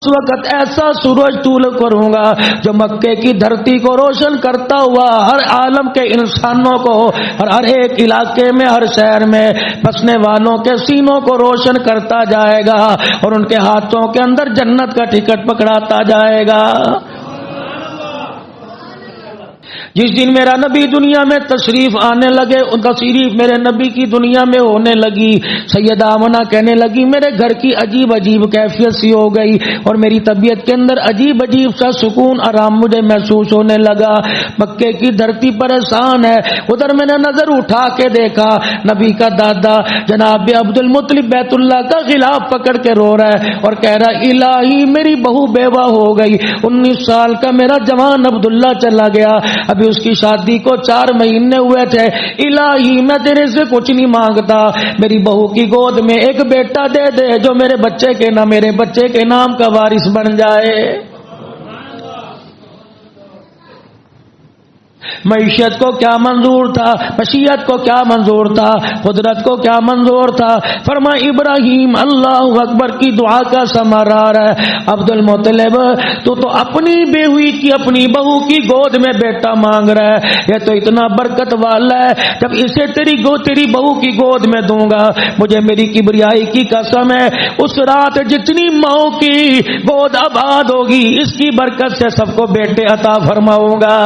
وقت ایسا سورج طلوع کروں گا جو مکے کی دھرتی کو روشن کرتا ہوا ہر عالم کے انسانوں کو اور ہر ایک علاقے میں ہر شہر میں بسنے والوں کے سینوں کو روشن کرتا جائے گا اور ان کے ہاتھوں کے اندر جنت کا ٹکٹ پکڑاتا جائے گا۔ جس دن میرا نبی دنیا میں تشریف آنے لگے، تشریف میرے نبی کی دنیا میں ہونے لگی، سیدہ آمنہ کہنے لگی میرے گھر کی عجیب عجیب کیفیت سی ہو گئی اور میری طبیعت کے اندر عجیب عجیب سا سکون آرام مجھے محسوس ہونے لگا۔ مکے کی دھرتی پریشان ہے۔ ادھر میں نے نظر اٹھا کے دیکھا نبی کا دادا جناب عبد المطلب بیت اللہ کا غلاف پکڑ کے رو رہا ہے اور کہہ رہا الہی میری بہو بیوہ ہو گئی، 19 سال کا میرا جوان عبداللہ چلا گیا، ابھی اس کی شادی کو 4 مہینے ہوئے تھے، الہی میں تیرے سے کچھ نہیں مانگتا، میری بہو کی گود میں ایک بیٹا دے دے جو میرے بچے کے نام کا وارث بن جائے۔ معیشت کو کیا منظور تھا، مشیت کو کیا منظور تھا، قدرت کو کیا منظور تھا؟ فرما ابراہیم اللہ اکبر کی دعا کا ثمرہ ہے، عبد المطلب تو اپنی بیوی کی اپنی بہو کی گود میں بیٹا مانگ رہا ہے، یہ تو اتنا برکت والا ہے، جب اسے تیری بہو کی گود میں دوں گا مجھے میری کبریائی کی قسم ہے اس رات جتنی ماؤں کی گود آباد ہوگی اس کی برکت سے سب کو بیٹے عطا فرماؤں گا۔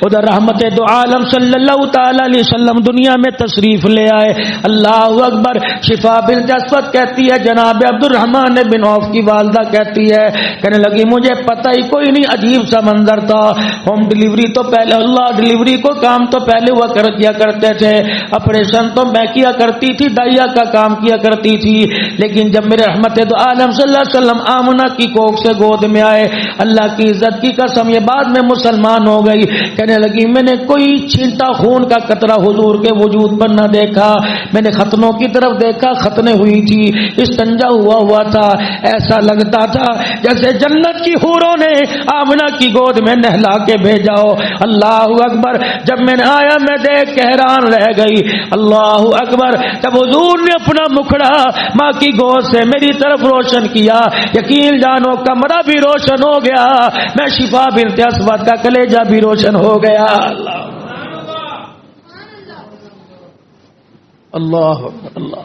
ادھر رحمت دو عالم صلی اللہ تعالی علیہ وسلم دنیا میں تشریف لے آئے، اللہ اکبر۔ شفا بنت اسود کہتی ہے جناب عبد الرحمن بن عوف کی والدہ کہتی ہے، کہنے لگی مجھے پتہ ہی کوئی نہیں، عجیب سا منظر تھا، ہوم ڈلیوری تو پہلے اللہ ڈلیوری کو کام تو پہلے ہوا کیا کرتے تھے، آپریشن تو میں کیا کرتی تھی، دائیا کا کام کیا کرتی تھی، لیکن جب میرے رحمت دو عالم صلی اللہ علیہ وسلم آمنہ کی کوکھ سے گود میں آئے، اللہ کی عزت کی قسم یہ بعد میں مسلمان ہو گئی، کہنے لگی میں نے کوئی چھینٹا خون کا قطرہ حضور کے وجود پر نہ دیکھا، میں نے ختنوں کی طرف دیکھا، ختنے ہوئی تھی، استنجا ہوا تھا، ایسا لگتا تھا جیسے جنت کی حوروں نے آمنہ کی گود میں نہلا کے بھیجا ہو۔ اللہ اکبر۔ جب میں نے آیا میں دیکھ کے حیران رہ گئی، اللہ اکبر۔ جب حضور نے اپنا مکھڑا ماں کی گود سے میری طرف روشن کیا، یقین جانو کمرہ بھی روشن ہو گیا، میں شفا بنت اسود کا کلیجہ بھی روشن ہو گیا۔ اللہ اللہ،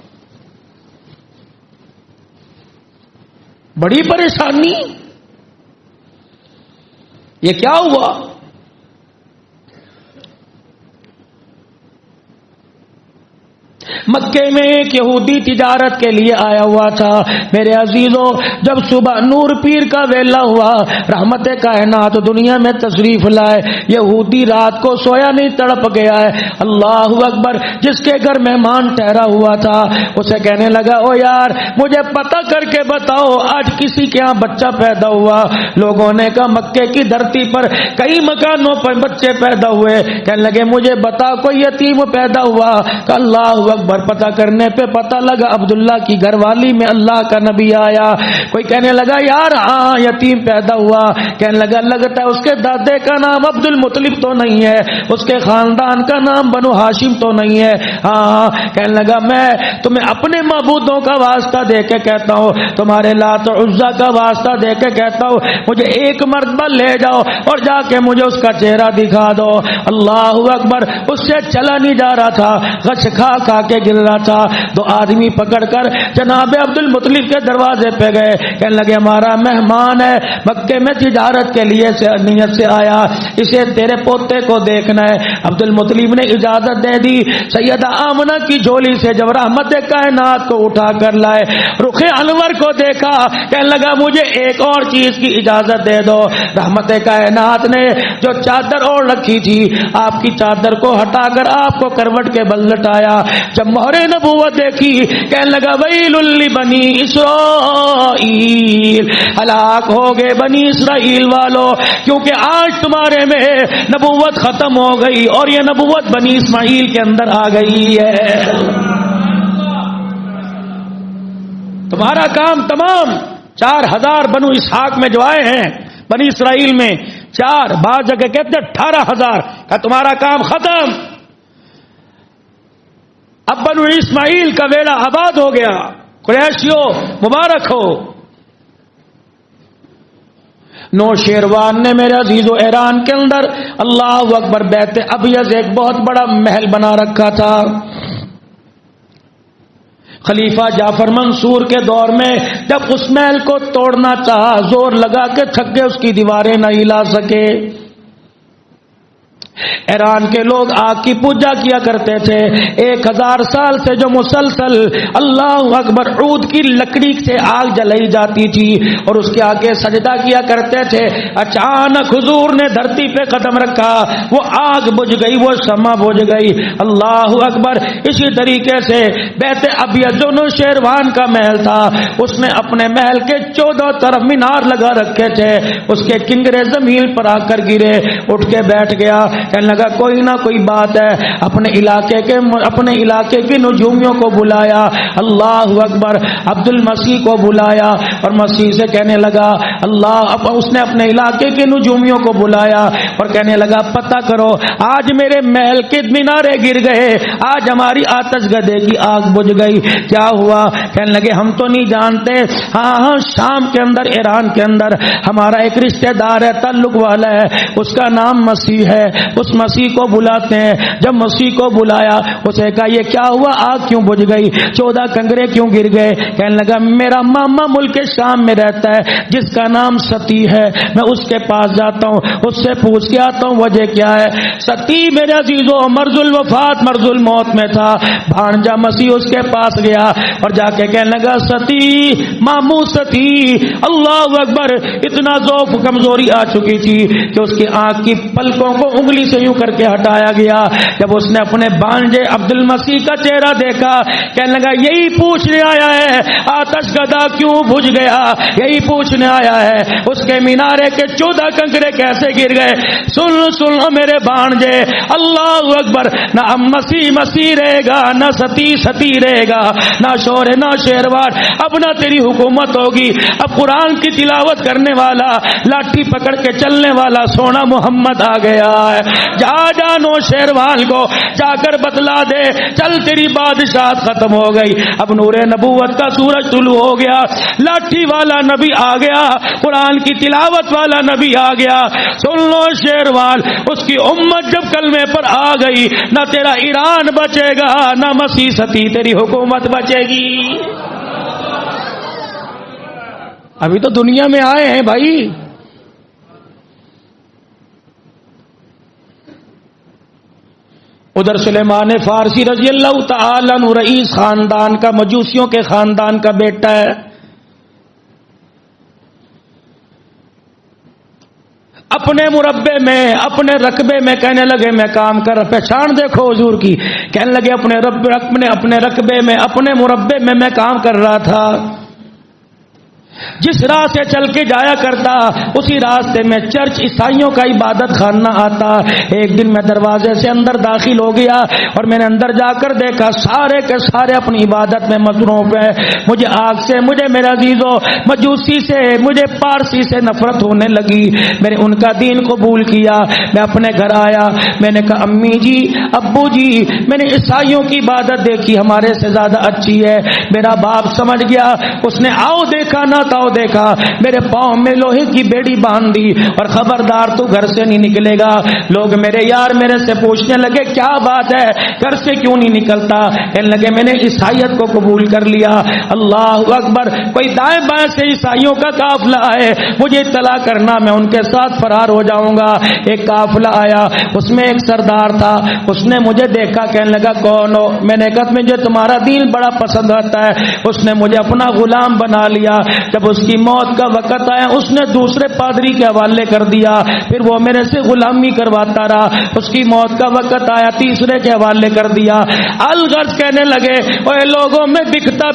بڑی پریشانی، یہ کیا ہوا؟ مکے میں ایک یہودی تجارت کے لیے آیا ہوا تھا۔ میرے عزیزوں جب صبح نور پیر کا ویلا ہوا، رحمت کائنات دنیا میں تشریف لائے، یہودی رات کو سویا نہیں، تڑپ گیا ہے، اللہ اکبر۔ جس کے گھر مہمان ٹھہرا ہوا تھا اسے کہنے لگا او یار مجھے پتہ کر کے بتاؤ آج کسی کے یہاں بچہ پیدا ہوا؟ لوگوں نے کہا مکے کی دھرتی پر کئی مکانوں پر بچے پیدا ہوئے۔ کہنے لگے مجھے بتا کوئی یتیم پیدا ہوا؟ کہ اللہ اکبر۔ پتہ کرنے پہ پتہ لگا عبداللہ کی گھر والی میں اللہ کا نبی آیا۔ کوئی کہنے لگا یار ہاں یتیم پیدا ہوا، کہنے لگا لگتا ہے اس کے دادے کا نام عبد المطلب تو نہیں ہے، اس کے خاندان کا نام بنو ہاشم تو نہیں ہے، ہاں کہنے لگا میں تمہیں اپنے معبودوں کا واسطہ دے کے کہتا ہوں، تمہارے لات و عزا کا واسطہ دے کے کہتا ہوں، مجھے ایک مرتبہ لے جاؤ اور جا کے مجھے اس کا چہرہ دکھا دو۔ اللہ اکبر۔ اس سے چلا نہیں جا رہا تھا، غش کھا کھا کے گر رہا تھا۔ دو آدمی پکڑ کر جناب عبد المطلب کے دروازے پہ گئے، کہنے لگے ہمارا مہمان ہے، مکے میں تجارت کے لیے نیت سے آیا، اسے تیرے پوتے کو دیکھنا ہے۔ عبد المطلب نے اجازت دے دی۔ سیدہ آمنہ کی جھولی سے جب رحمت کائنات کو اٹھا کر لائے، رخ انور کو دیکھا، کہنے لگا مجھے ایک اور چیز کی اجازت دے دو۔ رحمت کائنات نے جو چادر اوڑھ رکھی تھی آپ کی چادر کو ہٹا کر آپ کو کروٹ کے بل لٹایا۔ جب مہر نبوت دیکھی کہنے لگا ویل لبنی اسرائیل، ہلاک ہو گئے بنی اسرائیل والو، کیونکہ آج تمہارے میں نبوت ختم ہو گئی اور یہ نبوت بنی اسماعیل کے اندر آ گئی ہے۔ تمہارا کام تمام 4000 بنو اسحاق میں جو آئے ہیں بنی اسرائیل میں 4، بعض جگہ کہتے 18,000 کا تمہارا کام ختم۔ اب بنو اسماعیل کا بیڑا آباد ہو گیا. قریشیو مبارک ہو. نوشیروان نے میرے عزیزو ایران کے اندر اللہ اکبر بیت ابیض ایک بہت بڑا محل بنا رکھا تھا. خلیفہ جعفر منصور کے دور میں جب اس محل کو توڑنا چاہا، زور لگا کے تھک گئے، اس کی دیواریں نہ ہلا سکے. ایران کے لوگ آگ کی پوجا کیا کرتے تھے. 1000 سال سے جو مسلسل اللہ اکبر عود کی لکڑی سے آگ جلائی جاتی تھی اور اس کے آگے سجدہ کیا کرتے تھے، اچانک حضور نے دھرتی پہ قدم رکھا، وہ آگ بجھ گئی، وہ شمع بجھ گئی. اللہ اکبر. اسی طریقے سے بیت ابیض جو نوشیروان کا محل تھا، اس نے اپنے محل کے 14 طرف مینار لگا رکھے تھے. اس کے کنگرے زمین پر آ کر گرے، اٹھ کے بیٹھ گیا. کہنے لگا کوئی نہ کوئی بات ہے. اپنے علاقے کے نجومیوں کو بلایا، اللہ اکبر، عبد المسیح کو بلایا اور مسیح سے کہنے لگا اللہ. اس نے اپنے علاقے کے نجومیوں کو بلایا اور کہنے لگا پتہ کرو، آج میرے محل کے مینارے گر گئے، آج ہماری آتش گدے کی آگ بجھ گئی، کیا ہوا؟ کہنے لگے ہم تو نہیں جانتے. ہاں شام کے اندر، ایران کے اندر ہمارا ایک رشتہ دار ہے، تعلق والا ہے، اس کا نام مسیح ہے. اس مسیح کو بلاتے ہیں. جب مسیح کو بلایا، اسے کہا یہ کیا ہوا، آگ کیوں بجھ گئی، 14 کنگرے کیوں گر گئے؟ کہنے لگا میرا ماما ملک شام میں رہتا ہے جس کا نام ستی ہے، میں اس کے پاس جاتا ہوں، اس سے پوچھ کے آتا ہوں وجہ کیا ہے. ستی میرے عزیزو مرض الوفات، مرض الموت میں تھا. بھانجا مسیح اس کے پاس گیا اور جا کے کہنے لگا ستی، مامو ستی، اللہ اکبر. اتنا ضعف کمزوری آ چکی تھی کہ اس کی آنکھ کی پلکوں کو انگلی سے یوں کر کے ہٹایا گیا. جب اس نے اپنے بانجے عبد المسیح کا چہرہ دیکھا، کہنے لگا یہی پوچھنے آیا ہے آتش گدا کیوں بجھ گیا، یہی پوچھنے آیا ہے اس کے مینارے کے 14 کنکرے کیسے گر گئے. سن میرے بانجے، اللہ اکبر. نہ مسیح مسیح رہے گا، نہ ستی ستی رہے گا، نہ شور نہ شیروان. اب نہ تیری حکومت ہوگی، اب قرآن کی تلاوت کرنے والا، لاٹھی پکڑ کے چلنے والا سونا محمد آ گیا ہے. جا نو شیروان کو جا کر بتلا دے، چل تیری بادشاہت ختم ہو گئی. اب نور نبوت کا سورج طلوع ہو گیا، لاٹھی والا نبی آ گیا، قرآن کی تلاوت والا نبی آ گیا. سن لو شیروان، اس کی امت جب کلمے پر آ گئی، نہ تیرا ایران بچے گا، نہ مسیح ستی تیری حکومت بچے گی. ابھی تو دنیا میں آئے ہیں بھائی. ادھر سلیمان فارسی رضی اللہ تعالی عنہ رئیس خاندان کا، مجوسیوں کے خاندان کا بیٹا ہے. اپنے مربے میں، اپنے رقبے میں کہنے لگے میں کام کر، پہچان دیکھو حضور کی، کہنے لگے اپنے رقبے میں، اپنے مربے میں میں کام کر رہا تھا. جس راہ سے چل کے جایا کرتا اسی راستے میں چرچ عیسائیوں کا عبادت خانہ آتا. ایک دن میں دروازے سے اندر داخل ہو گیا اور میں نے اندر جا کر دیکھا سارے کے سارے اپنی عبادت میں مصروف ہیں. مجھے آگ سے، مجھے میرے عزیزو مجوسی سے، مجھے پارسی سے نفرت ہونے لگی. میں نے ان کا دین قبول کیا. میں اپنے گھر آیا، میں نے کہا امی جی، ابو جی، میں نے عیسائیوں کی عبادت دیکھی ہمارے سے زیادہ اچھی ہے. میرا باپ سمجھ گیا، اس نے آؤ دیکھا نہ تاؤ دیکھا، میرے پاؤں میں لوہے کی بیڑی باندھ دی اور خبردار تو گھر سے نہیں نکلے گا. لوگ میرے یار میرے سے پوچھنے لگے کیا بات ہے، گھر سے کیوں نہیں نکلتا؟ کہنے لگے میں نے عیسائیت کو قبول کر لیا. اللہ اکبر. کوئی دائیں بائیں سے عیسائیوں کا قافلہ آئے، مجھے اطلاع کرنا، میں ان کے ساتھ فرار ہو جاؤں گا. ایک قافلہ آیا، اس میں ایک سردار تھا. اس نے مجھے دیکھا، کہنے لگا کون ہو؟ میں نے کہا مجھے تمہارا دین بڑا پسند آتا ہے. اس نے مجھے اپنا غلام بنا لیا. جب اس کی موت کا وقت آیا، اس نے دوسرے پادری کے حوالے کر دیا. پھر وہ میرے سے غلامی کرواتا رہا. اس کی موت کا وقت آیا، تیسرے کے حوالے کر دیا. الغرض کہنے لگے اوے لوگوں میں بکتا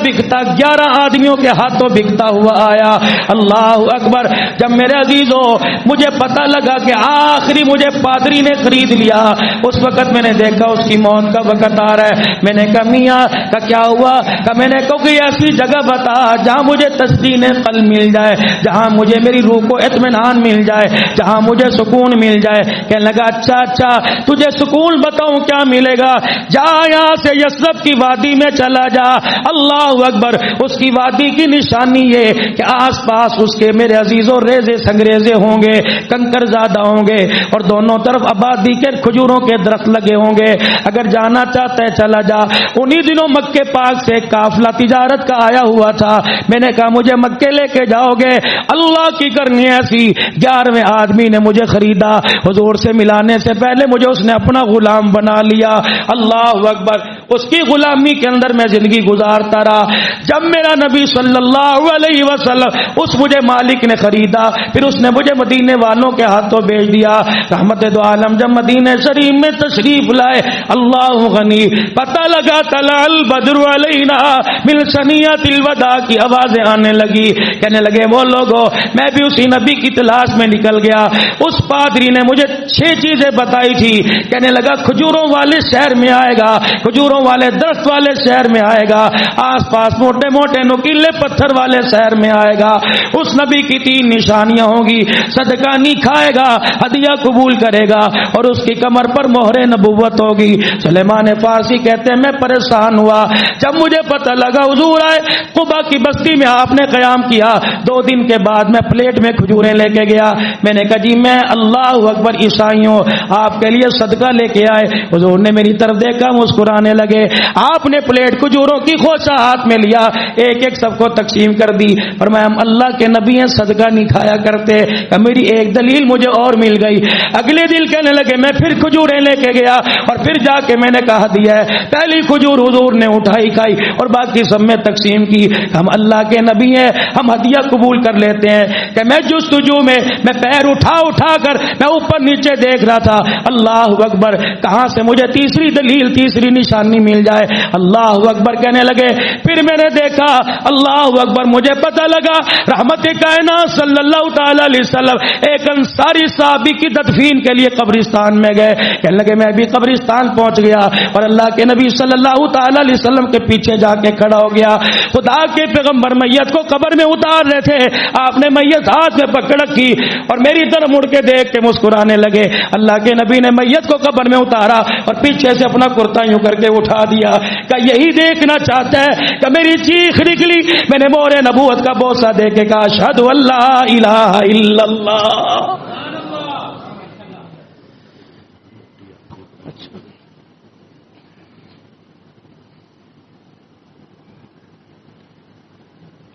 11 آدمیوں کے ہاتھوں بکتا ہوا آیا. اللہ اکبر. جب میرے عزیزو مجھے پتہ لگا کہ آخری مجھے پادری نے خرید لیا، اس وقت میں نے دیکھا اس کی موت کا وقت آ رہا ہے. میں نے کہا میاں کا کیا ہوا؟ کہ میں نے کہا کہ ایسی جگہ بتا جہاں مجھے تسکین قلب مل جائے، جہاں مجھے میری روح کو اطمینان مل جائے، جہاں مجھے سکون مل جائے۔ کہنے لگا اچھا تجھے سکون بتاؤں کیا ملے گا، جا یہاں سے یثرب کی وادی میں چلا جا۔ اللہ اکبر، اس کی وادی کی نشانی یہ کہ آس پاس اس کے میرے عزیزوں ریزے سنگریزے ہوں گے، کنکر زیادہ ہوں گے، اور دونوں طرف آبادی کے کھجوروں کے درخت لگے ہوں گے۔ اگر جانا چاہتا ہے چلا جا۔ انہی دنوں مکے پاک سے ایک قافلہ تجارت کا آیا ہوا تھا، میں نے کہا مجھے مکے لے کے جاؤ گے؟ اللہ کی کرنی ایسی، 11ویں آدمی نے مجھے خریدا، حضور سے ملانے سے پہلے مجھے اس نے اپنا غلام بنا لیا۔ اللہ اکبر، اس کی غلامی کے اندر میں زندگی گزارتا رہا۔ جب میرا نبی صلی اللہ علیہ وسلم اس مجھے مالک نے خریدا، پھر اس نے مجھے مدینے والوں کے ہاتھوں بھیج دیا۔ رحمت دو عالم جب مدینے شریف میں تشریف لائے، اللہ غنی، پتہ لگا طلع البدر علینا من ثنیۃ الوداع کی آوازیں آنے لگی۔ کہنے لگے وہ لوگوں، میں بھی اسی نبی کی تلاش میں نکل گیا۔ اس پادری نے مجھے 6 چیزیں بتائی تھی۔ کہنے لگا کھجوروں والے شہر میں آئے گا، کھجوروں والے درخت والے شہر میں آئے گا، آس پاس موٹے موٹے نکیلے پتھر والے شہر میں آئے گا۔ اس نبی کی 3 نشانیاں ہوں گی، صدقہ نہیں کھائے گا، ہدیہ قبول کرے گا، اور اس کی کمر پر مہر نبوت ہوگی۔ سلیمان فارسی کہتے ہیں میں پریشان ہوا جب مجھے پتہ لگا حضور آئے، قبا کی بستی میں آپ نے قیام کیا۔ 2 دن کے بعد میں پلیٹ میں کھجوریں لے کے گیا، میں نے کہا جی میں اللہ اکبر عیسائیوں آپ کے لیے صدقہ لے کے آئے۔ حضور نے میری طرف دیکھا، مسکرانے لگے۔ آپ نے پلیٹ کھجوروں کی خوشہ ہاتھ میں لیا، ایک ایک سب کو تقسیم کر دی، فرمایا ہم اللہ کے نبی ہیں، صدقہ نہیں کھایا کرتے۔ کہ میری ایک دلیل مجھے اور مل گئی۔ اگلے دن کہنے لگے میں پھر کھجوریں لے کے گیا، اور پھر جا کے میں نے کہا دیا ہے، پہلی کھجور حضور نے اٹھائی کھائی اور باقی سب میں تقسیم کی۔ ہم اللہ کے نبی ہیں، ہم ہدیہ قبول کر لیتے ہیں۔ کہ میں جستجو میں پیر اٹھا کر میں اوپر نیچے دیکھ رہا تھا، اللہ اکبر کہاں سے مجھے تیسری دلیل تیسری نشانی مل جائے۔ اللہ اکبر کہنے لگے، پھر میں نے دیکھا، اللہ اکبر مجھے پتہ لگا رحمت کائنات صلی اللہ تعالی علیہ وسلم ایک انصاری صحابی کی تدفین کے لیے قبرستان میں گئے۔ کہنے لگے میں بھی قبرستان پہنچ گیا اور اللہ کے نبی صلی اللہ تعالی علیہ وسلم کے پیچھے جا کے کھڑا ہو گیا۔ خدا کے پیغمبر میت کو قبر میں اتار رہے تھے، آپ نے میت ہاتھ میں پکڑ رکھی اور میری طرف مڑ کے دیکھ کے مسکرانے لگے۔ اللہ کے نبی نے میت کو قبر میں اتارا اور پیچھے سے اپنا کرتا یوں کر کے اٹھا دیا کہ یہی دیکھنا چاہتا ہے کہ میری چیخ نکلی۔ میں نے مہر نبوت کا بوسہ دے کے کہا اشہد ان لا الہ الا اللہ۔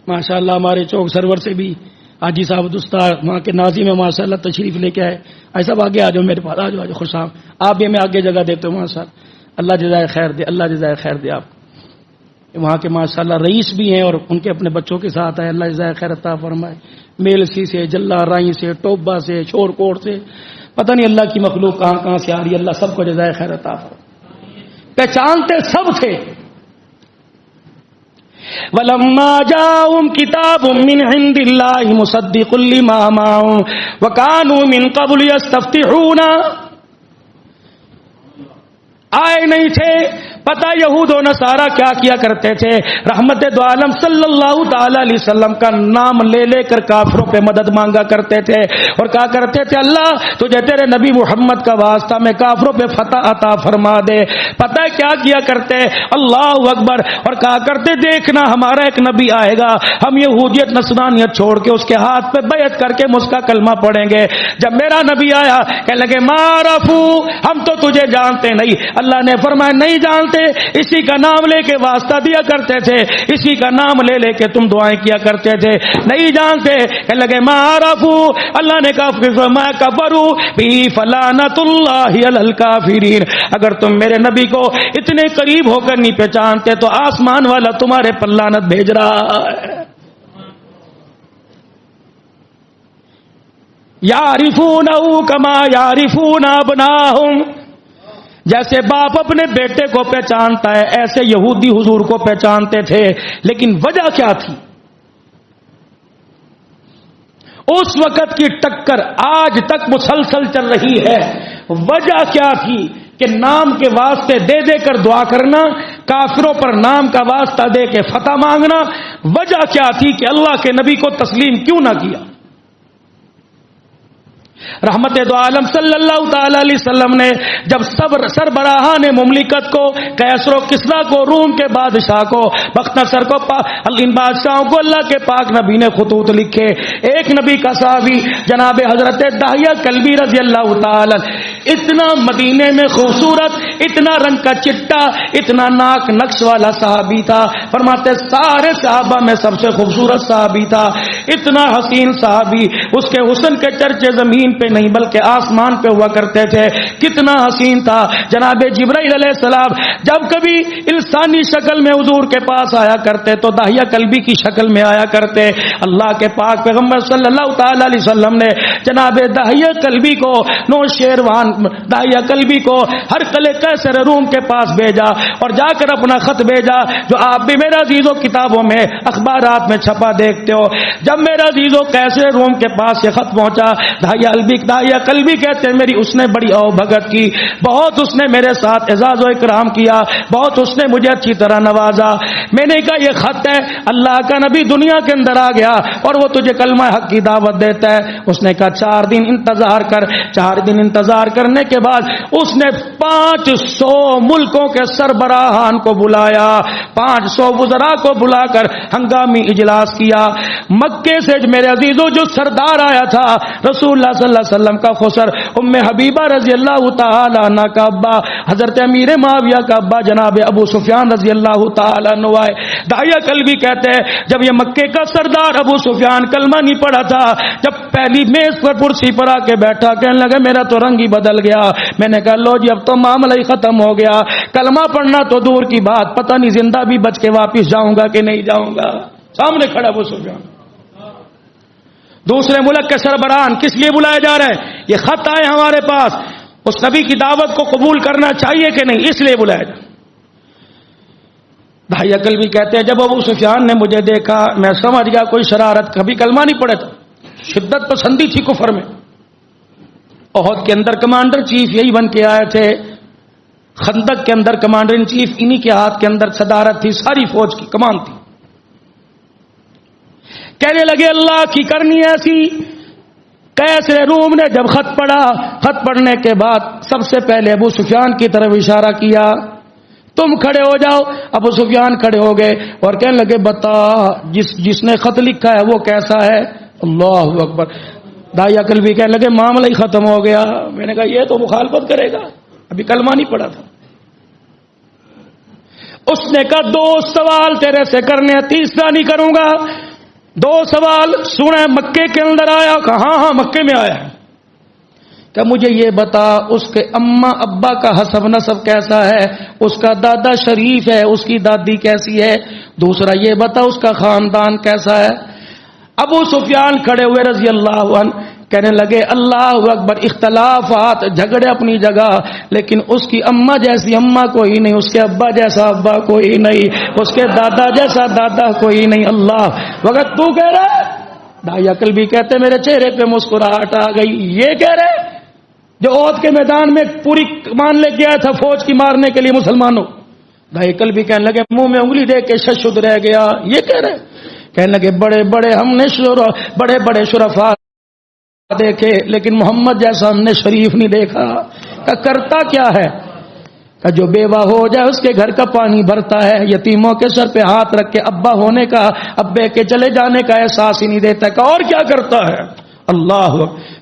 ماشاء اللہ ہمارے چوک سرور سے بھی حاجی صاحب دستار وہاں کے ناظم میں ماشاء اللہ تشریف لے کے آئے۔ ایسا آگے آ جاؤ میرے پاس، آ جاؤ خوش آؤ، آپ بھی ہمیں آگے جگہ دیتے ہو ماشاء اللہ، اللہ جزائے خیر دے، اللہ جزائے خیر دے۔ آپ وہاں کے ماشاء اللہ رئیس بھی ہیں اور ان کے اپنے بچوں کے ساتھ ہیں، اللہ جزائے خیر عطا فرمائے۔ میلسی سے، جلا رائی سے، ٹوبا سے، شور کوٹ سے، پتہ نہیں اللہ کی مخلوق کہاں کہاں سے آ رہی ہے، اللہ سب کو جزائے خیر عطا فرمائے۔ پہچانتے سب تھے۔ وَلَمَّا جَاءَهُمْ كِتَابٌ مِّنْ عِندِ اللَّهِ مُصَدِّقٌ لِّمَا مَعَهُمْ وَكَانُوا مِن قَبْلُ يَسْتَفْتِحُونَ، آئے نہیں تھے، پتہ یہود و نصارہ کیا کیا کرتے تھے، رحمت دو عالم صلی اللہ تعالی علیہ وسلم کا نام لے لے کر کافروں پہ مدد مانگا کرتے تھے اور کہا کرتے تھے اللہ تجھے تیرے نبی محمد کا واسطہ میں کافروں پہ فتح عطا فرما دے۔ پتہ کیا کیا کرتے، اللہ اکبر، اور کہا کرتے دیکھنا ہمارا ایک نبی آئے گا، ہم یہودیت نصرانیت چھوڑ کے اس کے ہاتھ پہ بیعت کر کے اس کا کلمہ پڑھیں گے۔ جب میرا نبی آیا کہنے لگے معرفو، ہم تو تجھے جانتے نہیں۔ اللہ نے فرمایا نہیں جانتے، اسی کا نام لے کے واسطہ دیا کرتے تھے، اسی کا نام لے لے کے تم دعائیں کیا کرتے تھے، نہیں جانتے۔ کہنے لگے معرفو، اللہ نے کہا ما کفروا بی فلعنۃ اللہ علی الکافرین، اگر تم میرے نبی کو اتنے قریب ہو کر نہیں پہچانتے تو آسمان والا تمہارے پر لعنت بھیج رہا ہے۔ یعرفونہ کما یعرفون ابناہم، جیسے باپ اپنے بیٹے کو پہچانتا ہے ایسے یہودی حضور کو پہچانتے تھے، لیکن وجہ کیا تھی؟ اس وقت کی ٹکر آج تک مسلسل چل رہی ہے۔ وجہ کیا تھی؟ کہ نام کے واسطے دے دے کر دعا کرنا، کافروں پر نام کا واسطہ دے کے فتح مانگنا، وجہ کیا تھی کہ اللہ کے نبی کو تسلیم کیوں نہ کیا؟ رحمت دو عالم صلی اللہ تعالی علیہ وسلم نے جب سربراہان مملکت کو، کیسر و کسریٰ کو، روم کے بادشاہ کو، بختنصر کو، ان بادشاہوں کو اللہ کے پاک نبی نے خطوط لکھے، ایک نبی کا صحابی جناب حضرت داہیہ کلبی رضی اللہ تعالی اتنا مدینے میں خوبصورت، اتنا رنگ کا چٹا، اتنا ناک نقش والا صحابی تھا، فرماتے سارے صحابہ میں سب سے خوبصورت صحابی تھا، اتنا حسین صحابی، اس کے حسن کے چرچے زمین پہ نہیں بلکہ آسمان پہ ہوا کرتے تھے، کتنا حسین تھا۔ جناب جبرائیل علیہ السلام جب کبھی انسانی شکل میں حضور کے پاس آیا کرتے تو داہیہ کلبی کی شکل میں آیا کرتے۔ اللہ کے پاک پیغمبر صلی اللہ تعالی علیہ وسلم نے جناب داہیہ کلبی کو، نوشیروان داہیہ کلبی کو ہرقل قیصر روم کے پاس بھیجا اور جا کر اپنا خط بھیجا جو آپ بھی میرا عزیزو کتابوں میں اخبارات میں چھپا دیکھتے ہو۔ جب میرا عزیزو قیصر روم کے پاس یہ خط پہنچا، داہیہ کلبی کہتے ہیں میری اس نے بڑی او بھگت کی، بہت اس نے میرے ساتھ اعزاز و اکرام کیا، بہت اس نے مجھے اچھی طرح نوازا۔ میں نے کہا یہ خط ہے، اللہ کا نبی دنیا کے اندر آ گیا اور وہ تجھے کلمہ حق کی دعوت دیتا ہے۔ اس نے کہا 4 دن انتظار کر۔ 4 دن انتظار کرنے کے بعد اس نے 500 ملکوں کے سربراہان کو بلایا، 500 وزراء کو بلا کر ہنگامی اجلاس کیا۔ مکے سے میرے عزیزو جو سردار آیا تھا رسول اللہ صلی اللہ علیہ وسلم کا خسر، ام حبیبہ رضی اللہ تعالی عنہ کا ابا حضرت امیر معاویہ کا ابا جناب ابو سفیان رضی اللہ تعالی عنہ آئے۔ داہیہ کلبی کہتے ہیں جب یہ مکے کا سردار ابو سفیان کلمہ نہیں پڑھا تھا، جب پہلی میز پر کرسی پر آ کے بیٹھا، کہنے لگا میرا تو رنگ ہی بدل گیا۔ میں نے کہا لو جی اب تو معاملہ ہی ختم ہو گیا، کلمہ پڑھنا تو دور کی بات، پتہ نہیں زندہ بھی بچ کے واپس جاؤں گا کہ نہیں جاؤں گا۔ سامنے کھڑا ابو سفیان۔ دوسرے ملک کے سربراہان کس لیے بلائے جا رہے ہیں؟ یہ خط آئے ہمارے پاس، اس نبی کی دعوت کو قبول کرنا چاہیے کہ نہیں، اس لیے بلائے جا۔ داہیہ کلبی کہتے ہیں جب ابو سفیان نے مجھے دیکھا میں سمجھ گیا کوئی شرارت، کبھی کلمہ نہیں پڑھا تھا، شدت پسندی تھی کفر میں۔ احد کے اندر کمانڈر چیف یہی بن کے آئے تھے، خندق کے اندر کمانڈر ان چیف انہی کے ہاتھ کے اندر صدارت تھی، ساری فوج کی کمان تھی۔ کہنے لگے اللہ کی کرنی ایسی۔ قیصر روم نے جب خط پڑھا، خط پڑھنے کے بعد سب سے پہلے ابو سفیان کی طرف اشارہ کیا، تم کھڑے ہو جاؤ۔ ابو سفیان کھڑے ہو گئے اور کہنے لگے بتا جس نے خط لکھا ہے وہ کیسا ہے؟ اللہ اکبر۔ داہیہ کلبی کہنے لگے معاملہ ہی ختم ہو گیا۔ میں نے کہا یہ تو مخالفت کرے گا، ابھی کلمہ نہیں پڑھا تھا۔ اس نے کہا 2 سوال تیرے سے کرنے ہیں، تیسرا نہیں کروں گا۔ 2 سوال سنے مکے کے اندر آیا؟ کہا ہاں مکے میں آیا ہے۔ کہ مجھے یہ بتا اس کے اماں ابا کا حسب نسب کیسا ہے، اس کا دادا شریف ہے، اس کی دادی کیسی ہے؟ دوسرا یہ بتا اس کا خاندان کیسا ہے؟ ابو سفیان کھڑے ہوئے رضی اللہ عنہ، کہنے لگے اللہ اکبر، اختلافات جھگڑے اپنی جگہ، لیکن اس کی اماں جیسی اماں کوئی نہیں، اس کے ابا جیسا ابا کوئی نہیں، اس کے دادا جیسا دادا کوئی نہیں۔ اللہ وقت تو کہہ رہا ہے؟ داہیہ کلبی کہتے میرے چہرے پہ مسکراہٹ آ گئی۔ یہ کہہ رہے جو احد کے میدان میں پوری کمان لے کے آیا تھا فوج کی مارنے کے لیے مسلمانوں؟ داہیہ کلبی کہنے لگے منہ میں انگلی دے کے ششد رہ گیا۔ یہ کہہ رہے، کہنے لگے بڑے بڑے شرفاء دیکھے لیکن محمد جیسا ہم نے شریف نہیں دیکھا۔ کہ کرتا کیا ہے؟ کہ جو بیوہ ہو جائے اس کے گھر کا پانی بھرتا ہے، یتیموں کے سر پہ ہاتھ رکھ کے ابا ہونے کا، ابے کے چلے جانے کا احساس ہی نہیں دیتا۔ کہ اور کیا کرتا ہے؟ اللہ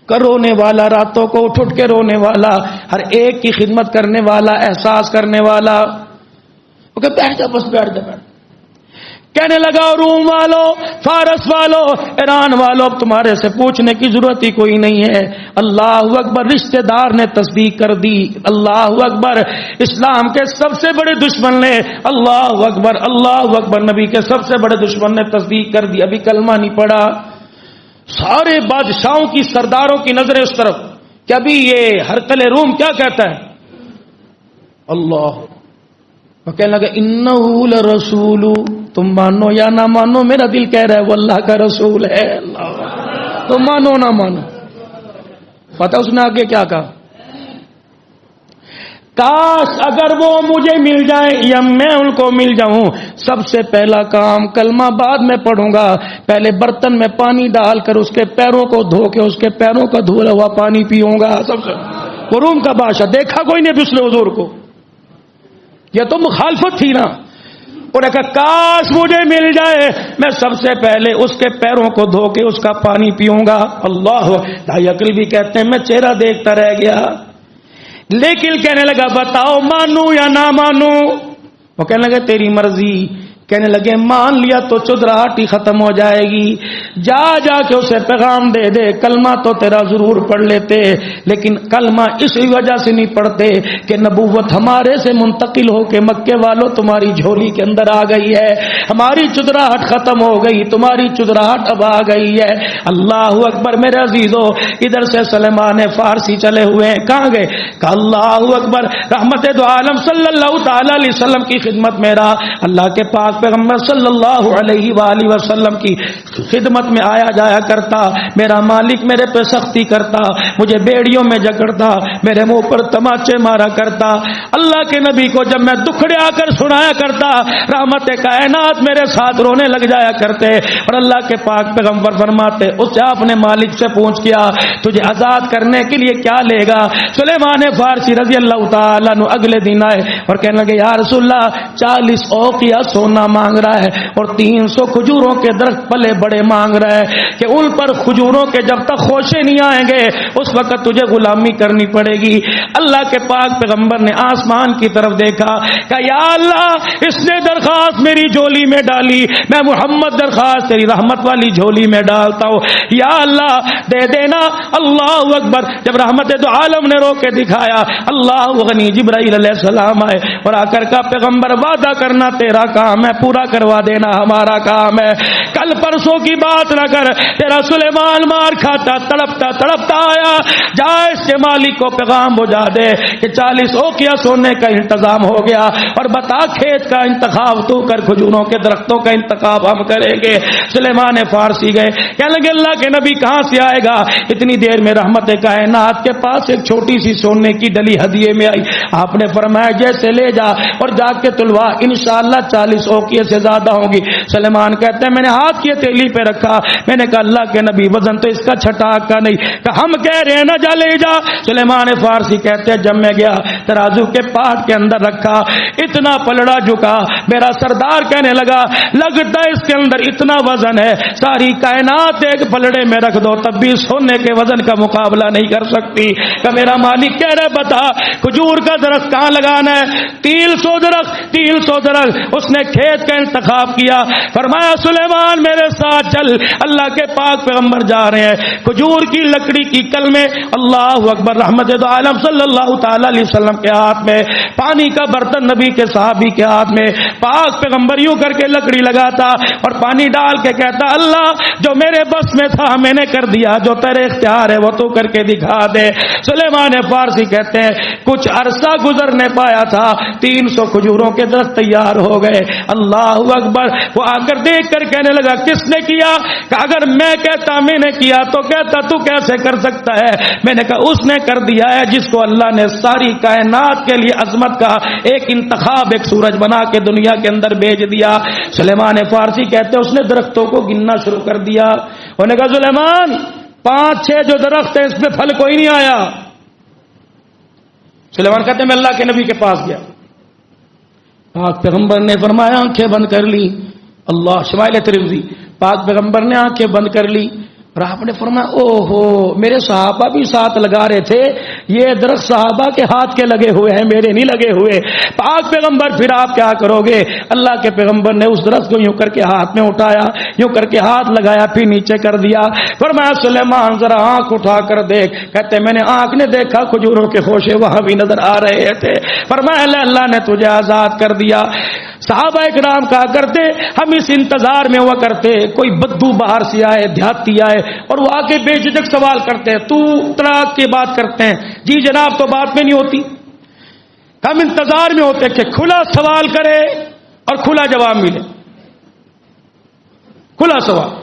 کا رونے والا، راتوں کو اٹھ کے رونے والا، ہر ایک کی خدمت کرنے والا، احساس کرنے والا۔ وہ کہ بیٹھ جا، بس بیٹھ جا۔ کہنے لگا روم والو، فارس والو، ایران والو، اب تمہارے سے پوچھنے کی ضرورت ہی کوئی نہیں ہے۔ اللہ اکبر، رشتہ دار نے تصدیق کر دی۔ اللہ اکبر، اسلام کے سب سے بڑے دشمن نے، اللہ اکبر اللہ اکبر، نبی کے سب سے بڑے دشمن نے تصدیق کر دی، ابھی کلمہ نہیں پڑا۔ سارے بادشاہوں کی، سرداروں کی نظریں اس طرف کہ ابھی یہ ہرقل روم کیا کہتا ہے؟ اللہ، وہ کہنے لگا انہو لرسول، تم مانو یا نہ مانو، میرا دل کہہ رہا ہے وہ اللہ کا رسول ہے۔ اللہ، تم مانو نہ مانو۔ پتہ اس نے آگے کیا کہا؟ کاش اگر وہ مجھے مل جائیں یا میں ان کو مل جاؤں. سب سے پہلا کام کلمہ بعد میں پڑھوں گا، پہلے برتن میں پانی ڈال کر اس کے پیروں کو دھو کے اس کے پیروں کا دھلا ہوا پانی پیوں گا. سب سے وہ روم کا بادشاہ دیکھا کوئی نہیں دوسرے حضور کو، یہ تو مخالفت تھی نا. انہوں نے کہا کاش مجھے مل جائے، میں سب سے پہلے اس کے پیروں کو دھو کے اس کا پانی پیوں گا. اللہ بھائی عقل بھی کہتے ہیں میں چہرہ دیکھتا رہ گیا، لیکن کہنے لگا بتاؤ مانوں یا نہ مانوں؟ وہ کہنے لگے تیری مرضی. کہنے لگے مان لیا تو چدراہٹ ہی ختم ہو جائے گی، جا جا کے اسے پیغام دے دے کلمہ تو تیرا ضرور پڑھ لیتے، لیکن کلمہ اس وجہ سے نہیں پڑھتے کہ نبوت ہمارے سے منتقل ہو کے مکے والوں تمہاری جھولی کے اندر آ گئی ہے، ہماری چدراہٹ ختم ہو گئی، تمہاری چدراہٹ اب آ گئی ہے. اللہ اکبر. میرے عزیزو ادھر سے سلیمان فارسی چلے ہوئے ہیں، کہاں گئے؟ کہ اللہ اکبر. رحمت دو عالم صلی اللہ تعالی علیہ وسلم کی خدمت میں رہا، اللہ کے پاک پیغمبر صلی اللہ علیہ وآلہ وسلم کی خدمت میں آیا جایا کرتا. میرا مالک میرے پہ سختی کرتا، مجھے بیڑیوں میں جکڑتا، میرے منہ پر تماچے مارا کرتا. اللہ کے نبی کو جب میں دکھڑے آ کر سنایا کرتا، رحمت کائنات میرے ساتھ رونے لگ جایا کرتے، اور اللہ کے پاک پیغمبر فرماتے اس سے اپنے مالک سے پوچھ کیا تجھے آزاد کرنے کے لیے کیا لے گا؟ سلیمان فارسی رضی اللہ تعالیٰ عنہ اگلے دن آئے اور کہنے لگے یا رسول اللہ 40 اوقیہ سونا مانگ رہا ہے اور 300 کھجوروں کے درخت پلے بڑے مانگ رہا ہے کہ ان پر کھجوروں کے جب تک خوشے نہیں آئیں گے اس وقت تجھے غلامی کرنی پڑے گی. اللہ کے پاک پیغمبر نے آسمان کی طرف دیکھا کہ یا اللہ اس نے درخواست میری جھولی میں ڈالی، میں محمد درخواست تیری رحمت والی جھولی میں ڈالتا ہوں، یا اللہ دے دینا. اللہ اکبر. جب رحمت دو عالم نے رو کے دکھایا، اللہ غنی جبرائیل علیہ السلام آئے اور آ کر کا پیغمبر وعدہ کرنا تیرا کام ہے، پورا کروا دینا ہمارا کام ہے، کل پرسوں کی بات نہ کر. تیرا سلیمان مار کھاتا تڑپتا تڑپتا آیا، جا اس کے مالک کو پیغام بجا دے کہ 40 اوقیہ سونے کا انتظام ہو گیا اور بتا کھیت کا انتخاب تو کر، کھجوروں کے درختوں کا انتخاب ہم کریں گے. سلیمان فارسی گئے، کہنے لگے اللہ کے نبی کہاں سے آئے گا؟ اتنی دیر میں رحمت کائنات کے پاس ایک چھوٹی سی سونے کی ڈلی ہدیے میں آئی. آپ نے فرمایا جیسے لے جا اور جا کے تلوا، انشاءاللہ 40 اوقیہ سے زیادہ ہوگی. سلیمان کہتے ہیں میں نے ہاتھ کی تیلی پہ رکھا، میں نے کہا اللہ کے نبی وزن تو اس کا چھٹاک کا نہیں، کہ ہم کہہ رہے ہیں نہ جا لے جا. سلیمان فارسی کہتے ہیں جب میں گیا ترازو کے پاٹ کے اندر رکھا، اتنا پلڑا جھکا، میرا سردار کہنے لگا لگتا ہے اس کے اندر اتنا وزن ہے ساری کائنات ایک پلڑے میں رکھ دو تب بھی سونے کے وزن کا مقابلہ نہیں کر سکتی. کہ میرا مالک کہہ رہے بتا کھجور کا درخت کہاں لگانا ہے؟ 300 درخت 300 درخت. اس نے کھیت کا انتخاب کیا، فرمایا سلیمان میرے ساتھ چل، اللہ کے پاک پیغمبر جا رہے ہیں. کھجور کی لکڑی کی کل میں اللہ اکبر. رحمت دو عالم صلی اللہ تعالی علیہ وسلم کے ہاتھ میں پانی کا برتن، نبی کے صحابی کے ہاتھ میں، پاک پیغمبر یوں کر کے لکڑی لگاتا اور پانی ڈال کے کہتا اللہ جو میرے بس میں تھا میں نے کر دیا، جو تیرے اختیار ہے وہ تو کر کے دکھا دے. سلیمان فارسی کہتے ہیں کچھ عرصہ گزرنے پایا تھا 300 کھجوروں کے درخت تیار ہو گئے. اللہ اکبر. وہ آ کر دیکھ کر کہنے لگا کس نے کیا؟ کہ اگر میں کہتا میں نے کیا تو کہتا تو کیسے کر سکتا ہے؟ میں نے کہا اس نے کر دیا ہے جس کو اللہ نے ساری کائنات کے لیے عظمت کا ایک انتخاب، ایک سورج بنا کے دنیا کے اندر بھیج دیا. سلیمان فارسی کہتے ہیں اس نے درختوں کو گننا شروع کر دیا. انہوں نے کہا سلیمان 5-6 جو درخت ہیں اس پہ پھل کوئی نہیں آیا. سلیمان کہتے ہیں میں اللہ کے نبی کے پاس گیا، پاک پیغمبر نے فرمایا آنکھیں بند کر لی. اللہ شمائل ترمذی. پاک پیغمبر نے آنکھیں بند کر لی اور آپ نے فرمایا او ہو میرے صحابہ بھی ساتھ لگا رہے تھے، یہ درخت صحابہ کے ہاتھ کے لگے ہوئے ہیں میرے نہیں لگے ہوئے. پاک پیغمبر پھر آپ کیا کرو گے؟ اللہ کے پیغمبر نے اس درخت کو یوں کر کے ہاتھ میں اٹھایا، یوں کر کے ہاتھ لگایا پھر نیچے کر دیا. فرمایا سلیمان ذرا آنکھ اٹھا کر دیکھ. کہتے میں نے آنکھ نے دیکھا کھجوروں کے خوشے وہاں بھی نظر آ رہے تھے. فرمایا اللہ نے تجھے آزاد کر دیا. صحابہ اکرام کہا کرتے ہم اس انتظار میں ہوا کرتے کوئی بدو باہر سے آئے، دیہاتی آئے اور وہ آ کے بے جھجک سوال کرتے ہیں تو طلاق کی بات کرتے ہیں جی جناب تو بات میں نہیں ہوتی. ہم انتظار میں ہوتے کہ کھلا سوال کرے اور کھلا جواب ملے. کھلا سوال.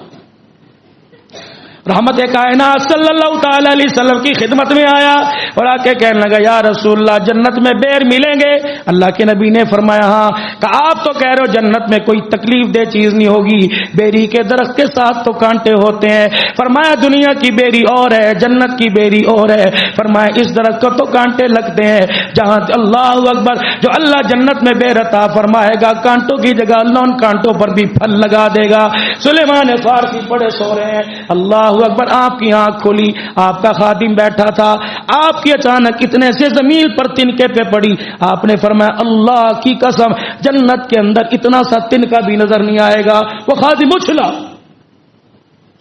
رحمت کائنات صلی اللہ تعالی علیہ وسلم کی خدمت میں آیا اور آ کے کہنے لگا یا رسول اللہ جنت میں بیر ملیں گے؟ اللہ کے نبی نے فرمایا ہاں۔ کہا آپ تو کہہ رہے ہو جنت میں کوئی تکلیف دہ چیز نہیں ہوگی، بیری کے درخت کے ساتھ تو کانٹے ہوتے ہیں۔ فرمایا دنیا کی بیری اور ہے، جنت کی بیری اور ہے۔ فرمایا اس درخت کو تو کانٹے لگتے ہیں، جہاں اللہ اکبر جو اللہ جنت میں بیر عطا فرمائے گا کانٹوں کی جگہ اللہ ان کانٹوں پر بھی پھل لگا دے گا۔ سلیمان فارسی بڑے سو رہے ہیں، اللہ اکبر آپ کی آنکھ کھلی، آپ کا خادم بیٹھا تھا، آپ کی اچانک اتنے سے زمین پر تنکے پہ پڑی، آپ نے فرمایا اللہ کی قسم جنت کے اندر اتنا سا تنکا بھی نظر نہیں آئے گا۔ وہ خادم اچھلا،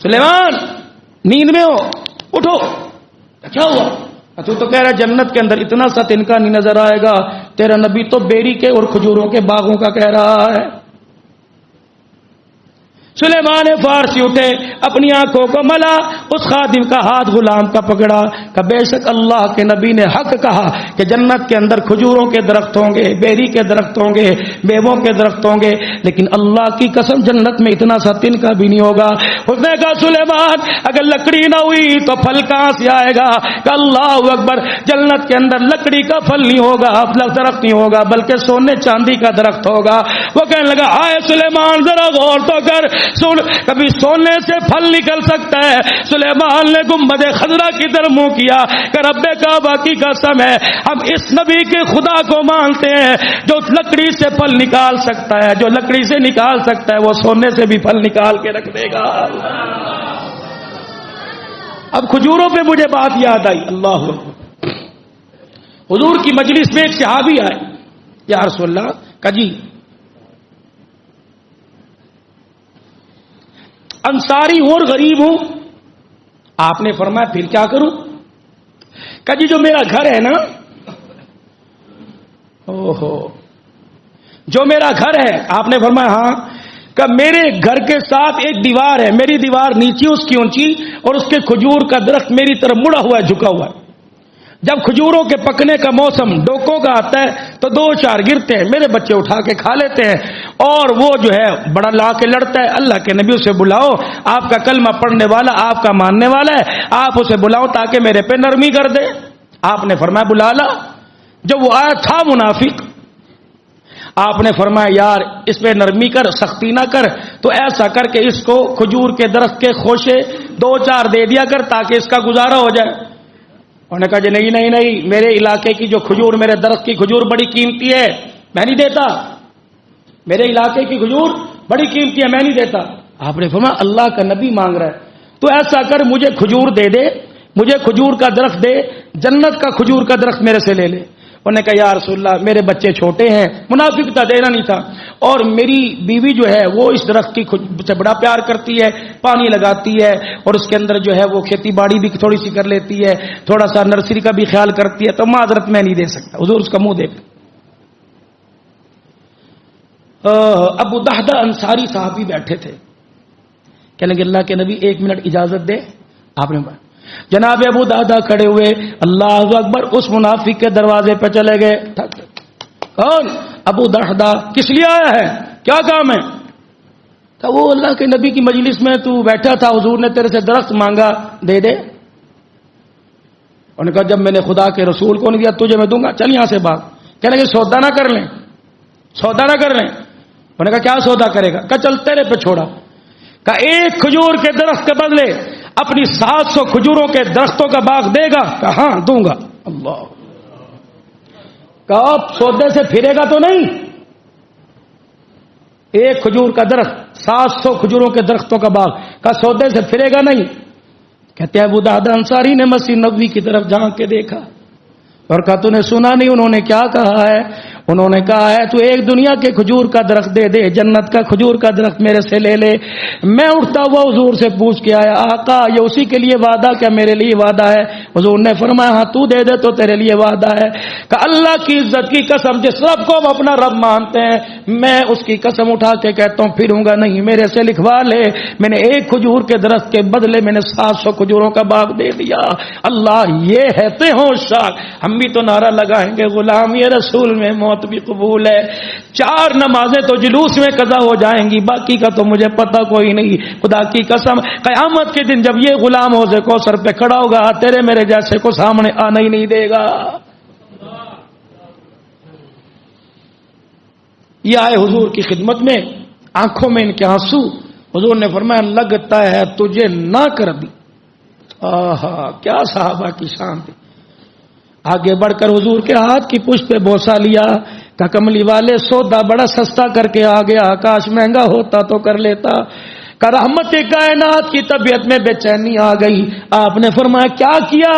سلیمان نیند میں ہو، اٹھو، کیا ہوا؟ تو کہہ رہا جنت کے اندر اتنا سا تنکا نہیں نظر آئے گا، تیرا نبی تو بیری کے اور کھجوروں کے باغوں کا کہہ رہا ہے۔ سلیمان فارسی اٹھے، اپنی آنکھوں کو ملا، اس خادم کا ہاتھ غلام کا پکڑا کہ بے شک اللہ کے نبی نے حق کہا کہ جنت کے اندر کھجوروں کے درخت ہوں گے، بیری کے درخت ہوں گے، میووں کے درخت ہوں گے، لیکن اللہ کی قسم جنت میں اتنا سا تنکا بھی نہیں ہوگا۔ اس نے کہا سلیمان اگر لکڑی نہ ہوئی تو پھل کہاں سے آئے گا؟ کہ اللہ اکبر جنت کے اندر لکڑی کا پھل نہیں ہوگا، درخت نہیں ہوگا، بلکہ سونے چاندی کا درخت ہوگا۔ وہ کہنے لگا آئے سلیمان ذرا غور تو کر، سن کبھی سونے سے پھل نکل سکتا ہے؟ سلیمان نے گنبد خضرا کی طرف منہ کیا کہ رب کعبہ کی قسم ہے ہم اس نبی کے خدا کو مانتے ہیں جو لکڑی سے پھل نکال سکتا ہے، جو لکڑی سے نکال سکتا ہے وہ سونے سے بھی پھل نکال کے رکھ دے گا۔ اب کھجوروں پہ مجھے بات یاد آئی، اللہ اکبر، حضور کی مجلس میں ایک صحابی آئے، یا رسول اللہ کا جی انصاری ہوں اور غریب ہوں۔ آپ نے فرمایا پھر کیا کروں؟ کہ جی جو میرا گھر ہے نا، جو میرا گھر ہے، آپ نے فرمایا ہاں، کہ میرے گھر کے ساتھ ایک دیوار ہے، میری دیوار نیچی اس کی اونچی، اور اس کے کھجور کا درخت میری طرف مڑا ہوا ہے، جھکا ہوا ہے۔ جب کھجوروں کے پکنے کا موسم ڈوکوں کا آتا ہے تو دو چار گرتے ہیں، میرے بچے اٹھا کے کھا لیتے ہیں، اور وہ جو ہے بڑا لا کے لڑتا ہے۔ اللہ کے نبی اسے بلاؤ، آپ کا کلمہ پڑھنے والا، آپ کا ماننے والا ہے، آپ اسے بلاؤ تاکہ میرے پہ نرمی کر دے۔ آپ نے فرمایا بلا لا۔ جب وہ آیا تھا منافق، آپ نے فرمایا یار اس پہ نرمی کر، سختی نہ کر، تو ایسا کر کے اس کو کھجور کے درخت کے خوشے دو چار دے دیا کر تاکہ اس کا گزارا ہو جائے۔ انہوں نے کہا جی نہیں، میرے علاقے کی جو کھجور، میرے درخت کی کھجور بڑی قیمتی ہے، میں نہیں دیتا، میرے علاقے کی کھجور بڑی قیمتی ہے، میں نہیں دیتا۔ آپ نے فرمایا اللہ کا نبی مانگ رہا ہے تو ایسا کر مجھے کھجور دے دے، مجھے کھجور کا درخت دے، جنت کا کھجور کا درخت میرے سے لے لے۔ انہوں نے کہا یا رسول اللہ میرے بچے چھوٹے ہیں، منافق تھا، دینا نہیں تھا، اور میری بیوی جو ہے وہ اس درخت کی سے بڑا پیار کرتی ہے، پانی لگاتی ہے، اور اس کے اندر جو ہے وہ کھیتی باڑی بھی تھوڑی سی کر لیتی ہے، تھوڑا سا نرسری کا بھی خیال کرتی ہے، تو معذرت میں نہیں دے سکتا۔ حضور اس کا منہ دیکھ۔ ابو دحدہ انصاری صحابی بیٹھے تھے، کہنے لگے اللہ کے نبی ایک منٹ اجازت دے۔ آپ نے جناب ابو دحدہ کھڑے ہوئے، اللہ اکبر، اس منافق کے دروازے پہ چلے گئے۔ کون؟ ابو دحدہ۔ کس لیے آیا ہے؟ کیا کام ہے؟ کہ وہ اللہ کے نبی کی مجلس میں تو بیٹھا تھا، حضور نے تیرے سے درخت مانگا، دے دے۔ انہوں نے کہا جب میں نے خدا کے رسول کو نہیں دیا تجھے میں دوں گا، چل یہاں سے بھاگ۔ کہنے لگے سودا نہ کر لیں، سودا نہ کر لیں۔ انہوں نے کہا کیا سودا کرے گا؟ کہ چل تیرے پہ چھوڑا، کہ ایک کھجور کے درخت کے بدلے اپنی 700 کھجوروں کے درختوں کا باغ دے گا؟ کہ ہاں دوں گا۔ اللہ، کہا سودے سے پھرے گا تو نہیں؟ ایک کھجور کا درخت، 700 کھجوروں کے درختوں کا باغ، کا سودے سے پھرے گا نہیں؟ کہتے ہیں ابو دحدہ انصاری نے مسیح نبوی کی طرف جھانک کے دیکھا اور کہا تو نے سنا نہیں انہوں نے کیا کہا ہے؟ انہوں نے کہا ہے تو ایک دنیا کے کھجور کا درخت دے دے، جنت کا کھجور کا درخت میرے سے لے لے۔ میں اٹھتا ہوا حضور سے پوچھ کے آیا آقا یہ اسی کے لیے وعدہ کیا میرے لیے وعدہ ہے؟ حضور نے فرمایا ہاں تو دے دے تو تیرے لیے وعدہ ہے۔ کہ اللہ کی عزت کی قسم جس رب کو ہم اپنا رب مانتے ہیں میں اس کی قسم اٹھا کے کہتا ہوں پھروں گا نہیں، میرے سے لکھوا لے، میں نے ایک کھجور کے درخت کے بدلے میں نے 700 کھجوروں کا باغ دے دیا۔ اللہ یہ ہے تے ہوشیار۔ ہم بھی تو نعرہ لگائیں گے غلام یہ رسول میں موت موت بھی قبول ہے. 4 نمازیں تو جلوس میں قضا ہو جائیں گی، باقی کا تو مجھے پتہ کوئی نہیں. خدا کی قسم قیامت کے دن جب یہ غلام حوض کوثر پہ کھڑا ہوگا، تیرے میرے جیسے کو سامنے آنا ہی نہیں دے گا. یہ آئے حضور کی خدمت میں، آنکھوں میں ان کے آنسو. حضور نے فرمایا لگتا ہے تجھے نہ کر دی. آہا کیا صحابہ کی شان تھی. آگے بڑھ کر حضور کے ہاتھ کی پشت پہ بوسہ لیا. کہ کملی والے سودا بڑا سستا کر کے آ گیا، کاش مہنگا ہوتا تو کر لیتا. کہ رحمت کائنات کی طبیعت میں بے چینی آ گئی. آپ نے فرمایا کیا کیا؟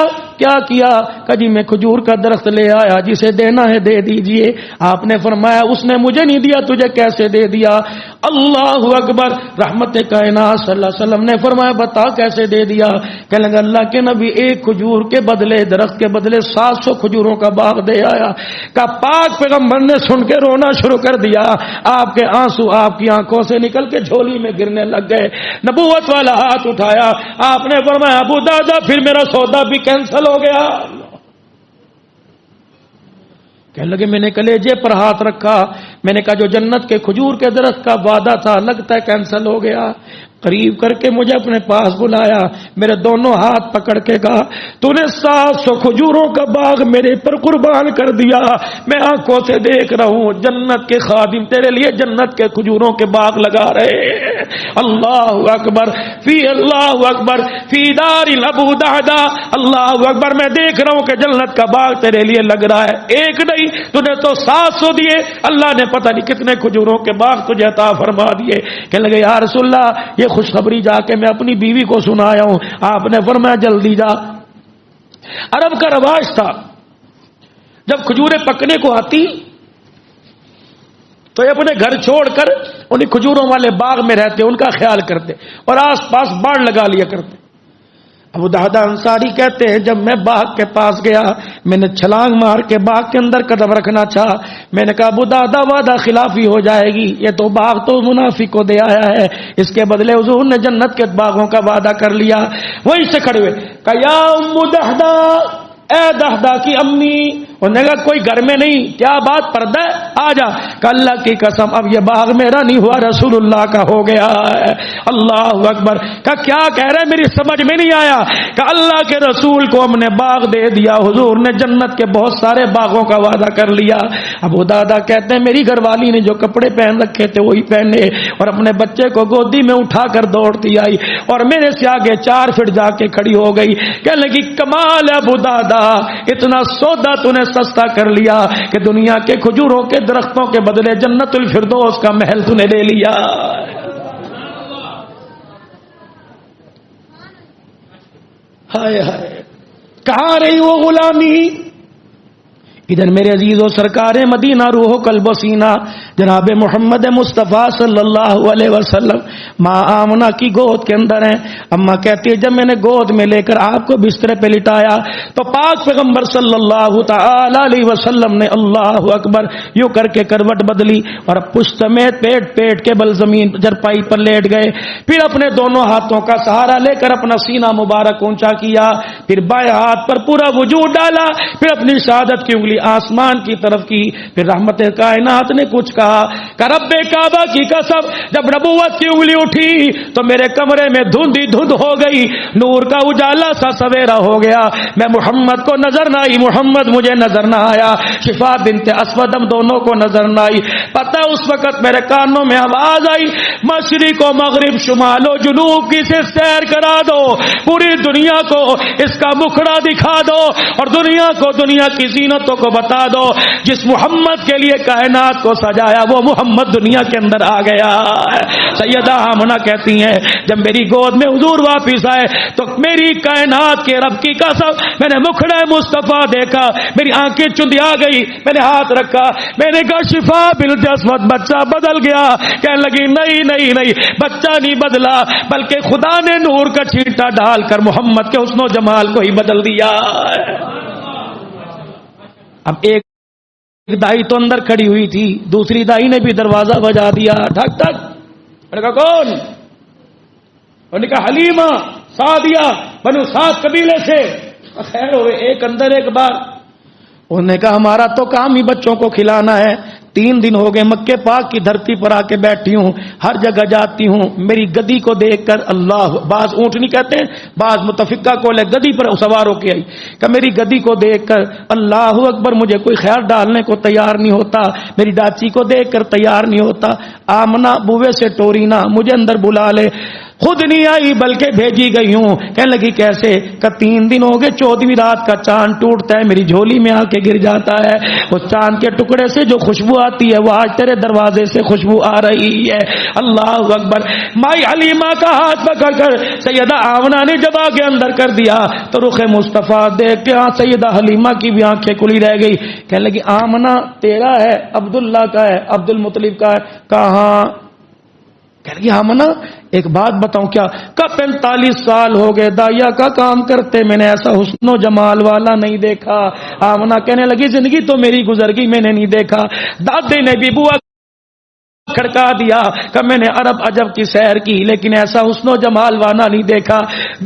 کہ جی میں کھجور کا درخت لے آیا، جسے دینا ہے دے دیجئے. آپ نے فرمایا اس نے مجھے نہیں دیا، تجھے کیسے دے دیا؟ اللہ اکبر. رحمت کائنات صلی اللہ علیہ وسلم نے فرمایا بتا کیسے دے دیا؟ کہنے لگا اللہ کے نبی ایک کھجور کے بدلے، درخت کے بدلے 700 کھجوروں کا باغ دے آیا. کہ پاک پیغمبر نے سن کے رونا شروع کر دیا. آپ کے آنسو آپ کی آنکھوں سے نکل کے جھولی میں گرنے لگ گئے. نبوت والا ہاتھ اٹھایا. آپ نے فرمایا ابو دادا پھر میرا سودا بھی کینسل ہو گیا. کہنے لگے میں نے کلیجے پر ہاتھ رکھا. میں نے کہا جو جنت کے کھجور کے درخت کا وعدہ تھا لگتا ہے کینسل ہو گیا. قریب کر کے مجھے اپنے پاس بلایا، میرے دونوں ہاتھ پکڑ کے کہا تو نے 700 کھجوروں کا باغ میرے پر قربان کر دیا. میں آنکھوں سے دیکھ رہا ہوں جنت کے خادم تیرے لیے جنت کے کھجوروں کے باغ لگا رہے. اللہ اکبر اللہ اکبر فی دار ابو دہدا. اللہ اکبر. میں دیکھ رہا ہوں کہ جنت کا باغ تیرے لیے لگ رہا ہے. ایک نہیں تو نے تو 700 دیے. اللہ نے پتہ نہیں کتنے کھجوروں کے باغ تجھے عطا فرما دیے. کہنے لگے یا رسول اللہ یہ خوشخبری جا کے میں اپنی بیوی کو سنایا ہوں. آپ نے فرمایا جلدی جا. عرب کا رواج تھا جب کھجوریں پکنے کو آتی تو یہ اپنے گھر چھوڑ کر انہیں کھجوروں والے باغ میں رہتے، ان کا خیال کرتے اور آس پاس باڑ لگا لیا کرتے. ابو دہدا انصاری کہتے ہیں جب میں باغ کے پاس گیا میں نے چھلانگ مار کے باغ کے اندر قدم رکھنا چاہا. میں نے کہا ابو دہدا وعدہ خلافی ہو جائے گی، یہ تو باغ تو منافق کو دے آیا ہے، اس کے بدلے حضور نے جنت کے باغوں کا وعدہ کر لیا. وہیں سے کھڑے ہوئے کہا یا ام دہدا، اے دہدا کی امی. انہوں نے کہا کوئی گھر میں نہیں، کیا بات پردہ ہے؟ آ جا. کہ اللہ کی قسم اب یہ باغ میرا نہیں ہوا رسول اللہ کا ہو گیا ہے. اللہ اکبر. کہ کیا کہہ رہے میری سمجھ میں نہیں آیا. کہ اللہ کے رسول کو ہم نے باغ دے دیا، حضور نے جنت کے بہت سارے باغوں کا وعدہ کر لیا. ابو دادا کہتے ہیں میری گھر والی نے جو کپڑے پہن رکھے تھے وہی پہنے اور اپنے بچے کو گودی میں اٹھا کر دوڑتی آئی اور میرے سے آگے 4 فٹ جا کے کھڑی ہو گئی. کہنے لگی کمال ہے ابو دادا، اتنا سودا تو نے سستا کر لیا کہ دنیا کے کھجوروں کے درختوں کے بدلے جنت الفردوس کا محل تو نے لے لیا. ہائے ہائے کہاں رہی وہ غلامی. ادھر میرے عزیز و سرکار مدینہ روح و قلب و سینہ جناب محمد مصطفیٰ صلی اللہ علیہ وسلم ماں آمنہ کی گود کے اندر ہیں. اماں کہتی ہے جب میں نے گود میں لے کر آپ کو بستر پہ لٹایا تو پاک پیغمبر صلی اللہ تعالی علیہ وسلم نے اللہ اکبر یوں کر کے کروٹ بدلی اور پشت سمیت پیٹ کے بل زمین چرپائی پر لیٹ گئے. پھر اپنے دونوں ہاتھوں کا سہارا لے کر اپنا سینہ مبارک اونچا کیا، پھر بائیں ہاتھ پر پورا وجود ڈالا، پھر اپنی شہادت کی انگلی آسمان کی طرف کی. پھر رحمت کائنات نے کچھ کہا کہ رب کعبہ کی قسم جب نبوت کی انگلی اٹھی تو میرے کمرے میں دھند ہی دھند ہو گئی، نور کا اجالا سا سویرا ہو گیا. میں محمد کو نظر نہ آئی، محمد مجھے نظر نہ آیا، شفا بنت اسود ہم دونوں کو نظر نہ آئی. پتہ اس وقت میرے کانوں میں آواز آئی مشرق و مغرب شمال و جنوب کی سے سیر کرا دو، پوری دنیا کو اس کا مکھڑا دکھا دو اور دنیا کو دنیا کی زینتوں کو بتا دو. جس محمد کے لیے کائنات کو سجایا وہ محمد دنیا کے اندر آ گیا. سیدہ آمنہ کہتی ہیں جب میری گود میں حضور واپس آئے تو میری کائنات کے رب کی قسم میں نے مکھڑا مصطفیٰ دیکھا، میری آنکھیں چندیا گئی. میں نے ہاتھ رکھا، میں نے کہا شفا بالجسمت بچہ بدل گیا. کہنے لگی نہیں بچہ نہیں بدلا بلکہ خدا نے نور کا چھینٹا ڈال کر محمد کے حسن و جمال کو ہی بدل دیا. اب ایک دائی تو اندر کھڑی ہوئی تھی، دوسری دائی نے بھی دروازہ بجا دیا ٹھک ٹھک. میں نے کہا کون؟ انہوں نے کہا حلیمہ سعدیہ بنو سعد قبیلے سے. خیر ہوئے ایک اندر ایک بار. انہوں نے کہا ہمارا تو کام ہی بچوں کو کھلانا ہے، 3 دن ہو گئے مکے پاک کی دھرتی پر آ کے بیٹھی ہوں، ہر جگہ جاتی ہوں، میری گدی کو دیکھ کر اللہ، بعض اونٹنی کہتے ہیں، بعض متفقہ کو لے گدی پر سوار ہو کے آئی کہ میری گدی کو دیکھ کر اللہ اکبر مجھے کوئی خیر ڈالنے کو تیار نہیں ہوتا، میری ڈاچی کو دیکھ کر تیار نہیں ہوتا، آمنہ بوے سے ٹورینا مجھے اندر بلا لے، خود نہیں آئی بلکہ بھیجی گئی ہوں۔ کہنے لگی کیسے؟ کہ 3 دن ہو گئے، 14ویں رات کا چاند ٹوٹتا ہے میری جھولی میں آ کے گر جاتا ہے، اس چاند کے ٹکڑے سے جو خوشبو آتی ہے وہ آج تیرے دروازے سے خوشبو آ رہی ہے۔ اللہ اکبر۔ مائی حلیمہ کا ہاتھ پکڑ کر سیدہ آمنہ نے جب آگے اندر کر دیا تو رخ مصطفیٰ دیکھ کے سیدہ حلیمہ کی بھی آنکھیں کھلی رہ گئی۔ کہنے لگی آمنہ تیرا ہے، عبداللہ کا ہے، عبد المطلب کا ہے؟ کہاں؟ کہہ لگی آمنہ ایک بات بتاؤں کیا؟ کہ 45 سال ہو گئے دایا کا کام کرتے، میں نے ایسا حسن و جمال والا نہیں دیکھا۔ آمنہ کہنے لگی زندگی تو میری گزر گئی، میں نے نہیں دیکھا۔ دادے نے بھی بوا کھڑکا دیا کہ میں نے عرب عجب کی سیر کی لیکن ایسا حسن و جمال والا نہیں دیکھا۔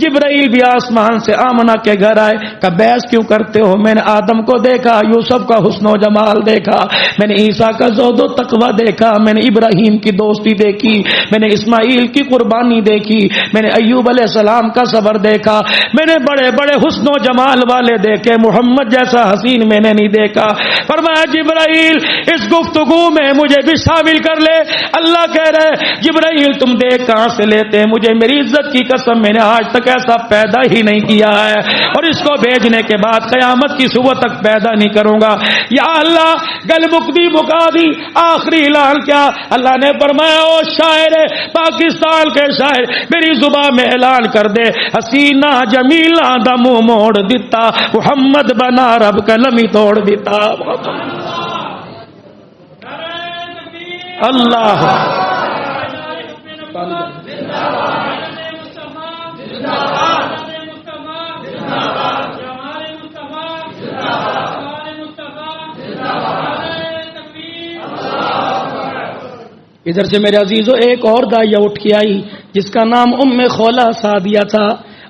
جبرائیل بھی آسمان سے آمنہ کے گھر آئے کہ بحث کیوں کرتے ہو؟ میں نے آدم کو دیکھا، یوسف کا حسن و جمال دیکھا، میں نے عیسیٰ کا زہد و تقوی دیکھا، میں نے ابراہیم کی دوستی دیکھی، میں نے اسماعیل کی قربانی دیکھی، میں نے ایوب علیہ السلام کا صبر دیکھا، میں نے بڑے بڑے حسن و جمال والے دیکھے، محمد جیسا حسین میں نے نہیں دیکھا۔ فرمایا جبرائیل اس گفتگو میں مجھے بھی شامل کر لے۔ اللہ کہہ رہے جبرائیل تم دیکھ کہاں سے لیتے؟ مجھے میری عزت کی قسم میں نے آج تک ایسا پیدا ہی نہیں کیا ہے اور اس کو بھیجنے کے بعد قیامت کی صبح تک پیدا نہیں کروں گا۔ یا اللہ گل مکدی مکا دی، آخری اعلان کیا؟ اللہ نے فرمایا او شاعر پاکستان کے شاعر میری زبان میں اعلان کر دے، حسینہ جمیلہ دا منہ موڑ دیتا، محمد بنا رب کلمی توڑ دیتا۔ اللہ ادھر سے میرے عزیزو ایک اور داعیہ اٹھ کے آئی جس کا نام ام خولہ سعدیہ تھا۔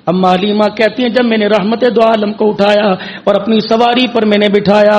ام حلیمہ کہتی ہیں جب میں نے رحمت دو عالم کو اٹھایا اور اپنی سواری پر میں نے بٹھایا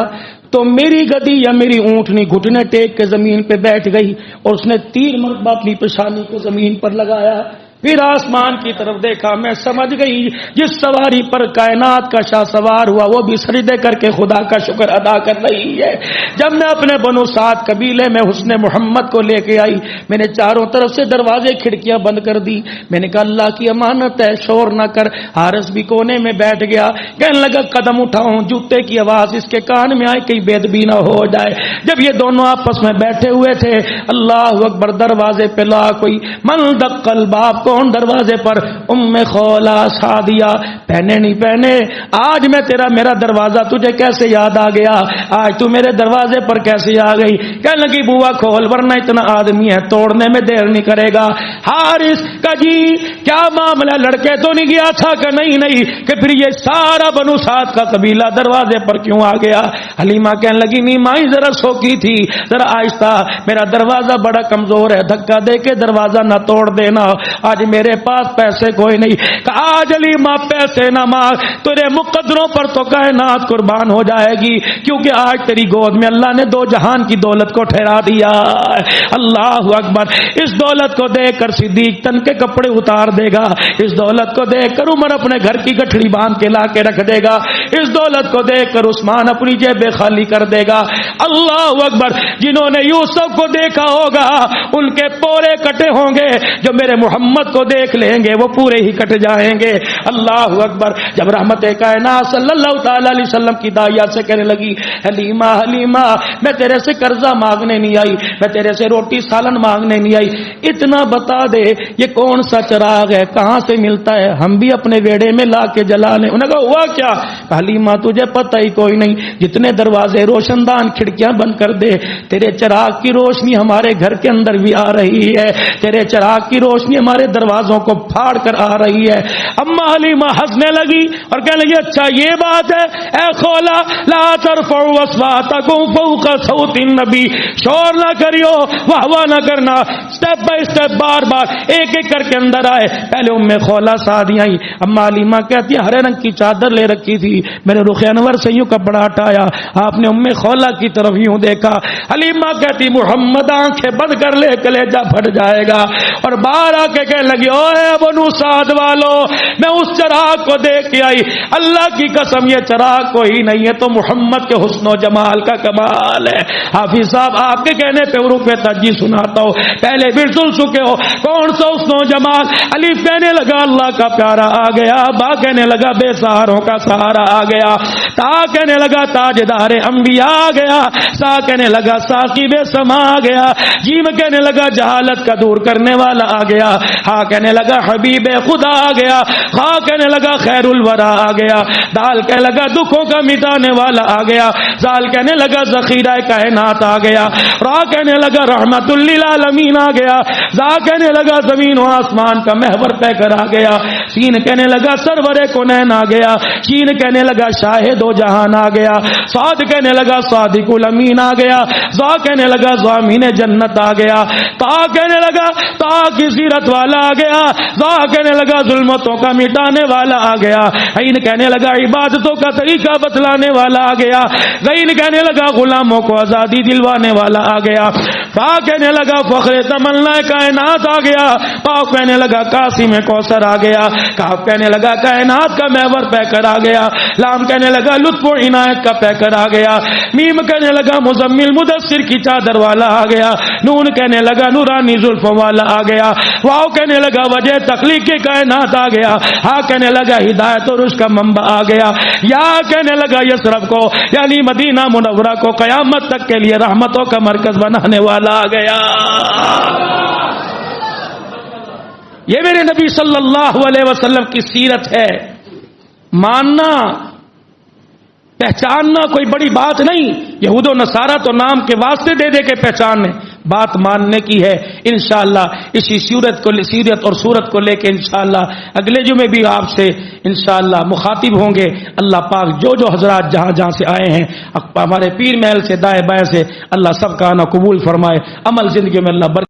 تو میری گدی یا میری اونٹنی گھٹنے ٹیک کے زمین پہ بیٹھ گئی اور اس نے 3 مرتبہ اپنی پیشانی کو زمین پر لگایا، پھر آسمان کی طرف دیکھا۔ میں سمجھ گئی جس سواری پر کائنات کا شاہ سوار ہوا وہ بھی سجدے کر کے خدا کا شکر ادا کر رہی ہے۔ جب میں اپنے بنو سعد قبیلے میں حسن محمد کو لے کے آئی میں نے چاروں طرف سے دروازے کھڑکیاں بند کر دی۔ میں نے کہا اللہ کی امانت ہے شور نہ کر۔ حارث بھی کونے میں بیٹھ گیا، کہنے لگا قدم اٹھاؤں جوتے کی آواز اس کے کان میں آئے کہیں بے ادبی نہ ہو جائے۔ جب یہ دونوں آپس میں بیٹھے ہوئے تھے اللہ اکبر دروازے پہ لا کوئی من دق الباب کو دروازے پر ام خولہ سعدیہ پہنے نہیں پہنے آج میں میرا دروازہ تجھے کیسے یاد آ گیا؟ آج تو میرے دروازے پر کیسے آ گئی؟ کہنے لگی بوا کھول ورنہ اتنا آدمی ہے توڑنے میں دیر نہیں کرے گا۔ حارث کا جی کیا معاملہ لڑکے تو نہیں گیا تھا کہ نہیں کہ پھر یہ سارا بنو سعد کا قبیلہ دروازے پر کیوں آ گیا؟ حلیمہ کہنے لگی نہیں مائی ذرا سوکی تھی ذرا آہستہ، میرا دروازہ بڑا کمزور ہے، دھکا دے کے دروازہ نہ توڑ دینا۔ آج میرے پاس پیسے کوئی نہیں کہ آج حلیمہ پیسے نہ مانگ، تیرے مقدروں پر تو کائنات قربان ہو جائے گی کیونکہ آج تیری گود میں اللہ نے 2 جہان کی دولت کو ٹھہرا دیا۔ اللہ اکبر۔ اس دولت کو دیکھ کر صدیق تن کے کپڑے اتار دے گا، اس دولت کو دیکھ کر عمر اپنے گھر کی گٹھڑی باندھ کے لا کے رکھ دے گا، اس دولت کو دیکھ کر عثمان اپنی جیبیں خالی کر دے گا۔ اللہ اکبر۔ جنہوں نے یوسف کو دیکھا ہوگا ان کے پورے کٹے ہوں گے، جو میرے محمد کو دیکھ لیں گے وہ پورے ہی کٹ جائیں گے۔ اللہ اکبر۔ جب رحمت کائنات صلی اللہ تعالی علیہ وسلم کی دعائیات سے کہنے لگی حلیمہ حلیمہ میں تیرے سے قرضہ مانگنے نہیں آئی، میں تیرے سے روٹی سالن مانگنے نہیں آئی، اتنا بتا دے یہ کون سا چراغ ہے کہاں سے ملتا ہے ہم بھی اپنے ویڑے میں لا کے جلا لیں۔ انہوں نے کہا ہوا کیا؟ حلیمہ تجھے پتہ ہی کوئی نہیں، جتنے دروازے روشن دان کھڑکیاں بند کر دے تیرے چراغ کی روشنی ہمارے گھر کے اندر بھی آ رہی ہے، تیرے چراغ کی روشنی ہمارے دروازوں کو پھاڑ کر آ رہی ہے۔ اما حلیمہ ہنسنے لگی اور کہنے لگی اچھا یہ بات ہے اے خولا، لا ترفعوا اصواتکم فوق صوت النبی، شور نہ کریو، واہ واہ نہ کرنا، سٹیپ بائی سٹیپ بار بار ایک ایک کر کے اندر آئے۔ پہلے ام خولا سعدی آئی، اما حلیمہ کہتی ہرے رنگ کی چادر لے رکھی تھی، میں نے رخ انور سے یوں کپڑا ہٹایا، آپ نے ام خولا کی طرف یوں دیکھا۔ حلیمہ کہتی محمد آنکھیں بند کر لے کلیجہ پھٹ جائے گا، اور باہر آ کے کہنے لگی اوے بنو سعد والو، میں اس چراغ کو دیکھ کے آئی، اللہ کی قسم یہ چراغ کوئی نہیں ہے تو محمد کے حسن و جمال کا کمال ہے۔ حافظ صاحب آپ کے کہنے پہ عروق تجی سناتا ہوں، پہلے بھی سن چکے ہو، کون سا حسن و جمال؟ الف کہنے لگا اللہ کا پیارا آ گیا، با کہنے لگا بے سہاروں کا سہارا آ گیا، تا کہنے لگا تاجدار انبیاء آ گیا، سا کہنے لگا ساقی بے سما آ گیا، جیم کہنے لگا جہالت کا دور کرنے والا آ گیا، ہاں کہنے لگا حبیب خدا آ گیا، ہاں کہنے لگا خیر الورا آ گیا، دال کہنے لگا دکھوں کا مٹانے والا آ گیا، زال کہنے لگا ذخیرہ کائنات آ گیا، را کہنے لگا رحمت للعالمین آ گیا، زا کہنے لگا زمین و آسمان کا محور طے کر آ گیا، سین کہنے لگا سرور کونین آ گیا، شین کہنے لگا شاہد و جہان آ گیا، صاد کہنے لگا صادق الامین آ گیا، زا کہنے لگا ضامین جنت آ گیا، تا کہنے لگا تا کی سیرت والا آ گیا، زا کہنے لگا ظلمتوں کا مٹانے والا آ گیا، عین کہنے لگا عبادتوں کا طریقہ بتلانے والا آ گیا، غین کہنے لگا غلاموں کو آزادی دلوانے والا آ گیا، فا کہنے لگا فخر تمنا کائنات آ گیا، پا کہنے لگا قاسم کوثر آ گیا، کاف کہنے لگا کائنات کا محور پیکر آ گیا، لام کہنے لگا لطف و عنایت کا پیکر آ گیا، میم کہنے لگا مزمل مدثر کی چادر والا آ گیا، نون کہنے لگا نورانی زلفوں والا آ گیا، واو کہنے لگا وجہ تخلیق کی کائنات آ گیا، ہا کہنے لگا ہدایت اور اس کا منبع آ گیا، یا کہنے لگا یثرب کو یعنی مدینہ منورہ کو قیامت تک کے لیے رحمتوں کا مرکز بنانے والا آ گیا۔ یہ میرے نبی صلی اللہ علیہ وسلم کی سیرت ہے، ماننا پہچاننا کوئی بڑی بات نہیں، یہود و نصارہ تو نام کے واسطے دے دے کے پہچانے، بات ماننے کی ہے۔ انشاءاللہ اسی سیرت اور صورت کو لے کے انشاءاللہ اگلے جمعے بھی آپ سے انشاءاللہ مخاطب ہوں گے۔ اللہ پاک جو جو حضرات جہاں جہاں سے آئے ہیں ہمارے پیر محل سے دائیں بائیں سے، اللہ سب کا آنا قبول فرمائے، عمل زندگی میں اللہ برکت